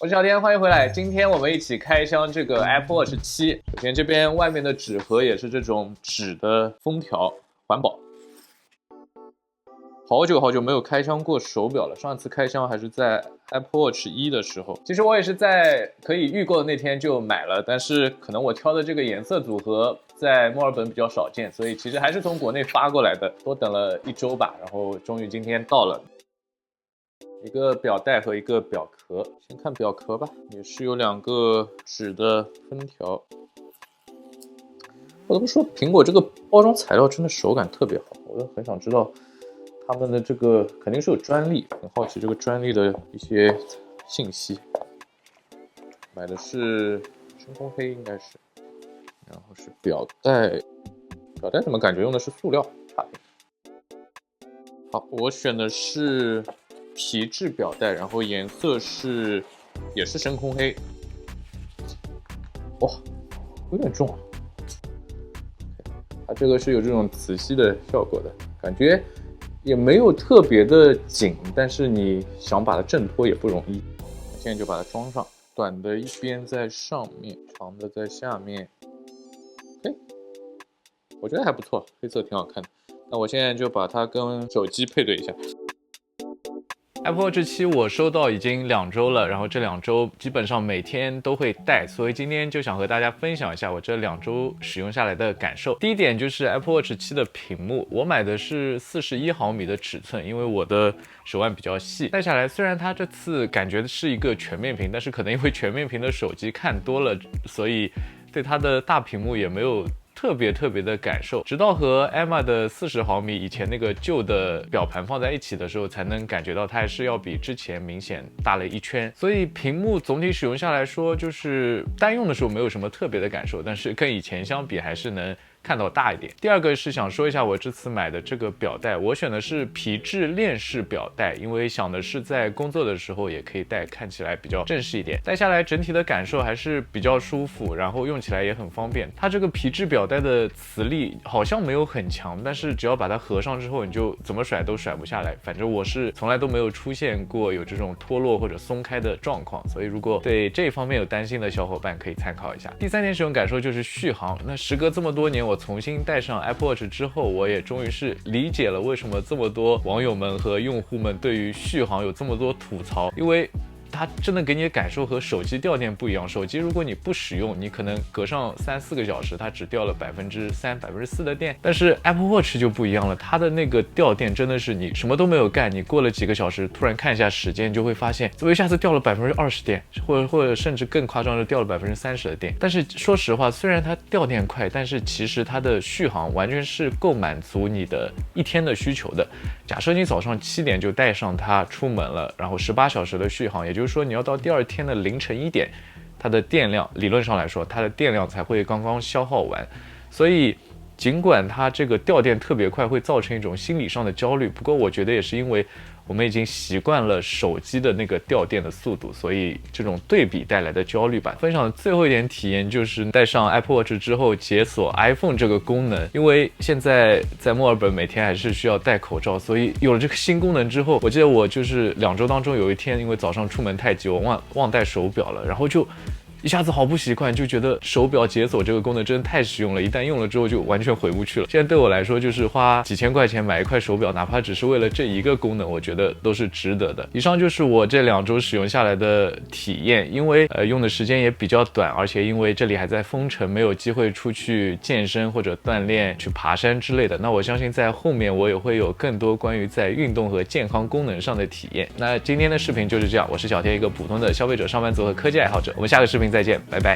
我是小天，欢迎回来。今天我们一起开箱这个 Apple Watch 7。首先这边外面的纸盒也是这种纸的封条，环保。好久没有开箱过手表了，上次开箱还是在 Apple Watch 1的时候。其实我也是在可以预购的那天就买了，但是可能我挑的这个颜色组合在墨尔本比较少见，所以其实还是从国内发过来的，多等了1周吧，然后终于今天到了。一个表带和一个表壳，先看表壳吧，也是有2个纸的封条。我怎么说，苹果这个包装材料真的手感特别好，我就很想知道他们的这个肯定是有专利，很好奇这个专利的一些信息。买的是深空黑应该是，然后是表带，表带怎么感觉用的是塑料差评？好，我选的是皮质表带，然后颜色也是深空黑。哇，有点重啊！它这个是有这种磁吸的效果的，感觉也没有特别的紧，但是你想把它挣脱也不容易。现在就把它装上，短的一边在上面，长的在下面。我觉得还不错，黑色挺好看的。那我现在就把它跟手机配对一下。Apple Watch 7我收到已经2周了，然后这2周基本上每天都会戴，所以今天就想和大家分享一下我这2周使用下来的感受。第一点就是 Apple Watch 7的屏幕，我买的是41毫米的尺寸，因为我的手腕比较细，戴下来虽然它这次感觉是一个全面屏，但是可能因为全面屏的手机看多了，所以对它的大屏幕也没有特别的感受，直到和 Emma 的40毫米以前那个旧的表盘放在一起的时候，才能感觉到它还是要比之前明显大了1圈。所以屏幕总体使用下来说，就是单用的时候没有什么特别的感受，但是跟以前相比还是能看到大一点。第二个是想说一下我这次买的这个表带，我选的是皮质链式表带，因为想的是在工作的时候也可以戴，看起来比较正式一点。戴下来整体的感受还是比较舒服，然后用起来也很方便。它这个皮质表带的磁力好像没有很强，但是只要把它合上之后，你就怎么甩都甩不下来。反正我是从来都没有出现过有这种脱落或者松开的状况，所以如果对这方面有担心的小伙伴可以参考一下。第3点使用感受就是续航，那时隔这么多年，我重新戴上 Apple Watch 之后，我也终于是理解了为什么这么多网友们和用户们对于续航有这么多吐槽，因为它真的给你的感受和手机掉电不一样。手机如果你不使用，你可能隔上3-4个小时，它只掉了3%、4%的电。但是 Apple Watch 就不一样了，它的那个掉电真的是你什么都没有干，你过了几个小时，突然看一下时间，就会发现怎么一下子掉了20%电，或者甚至更夸张的掉了30%的电。但是说实话，虽然它掉电快，但是其实它的续航完全是够满足你的1天的需求的。假设你早上7点就带上它出门了，然后18小时的续航，也就是说你要到第2天的凌晨1点，它的电量理论上来说，它的电量才会刚刚消耗完。所以尽管它这个掉电特别快，会造成一种心理上的焦虑，不过我觉得也是因为我们已经习惯了手机的那个掉电的速度，所以这种对比带来的焦虑吧。分享的最后一点体验就是戴上 Apple Watch 之后解锁 iPhone 这个功能，因为现在在墨尔本每天还是需要戴口罩，所以有了这个新功能之后，我记得我就是2周当中有一天，因为早上出门太急，我忘带手表了，然后就一下子好不习惯，就觉得手表解锁这个功能真的太实用了，一旦用了之后就完全回不去了。现在对我来说，就是花几千块钱买一块手表，哪怕只是为了这一个功能，我觉得都是值得的。以上就是我这2周使用下来的体验，因为用的时间也比较短，而且因为这里还在封城，没有机会出去健身或者锻炼、去爬山之类的。那我相信在后面我也会有更多关于在运动和健康功能上的体验。那今天的视频就是这样，我是小天，一个普通的消费者、上班族和科技爱好者。我们下个视频再见，拜拜。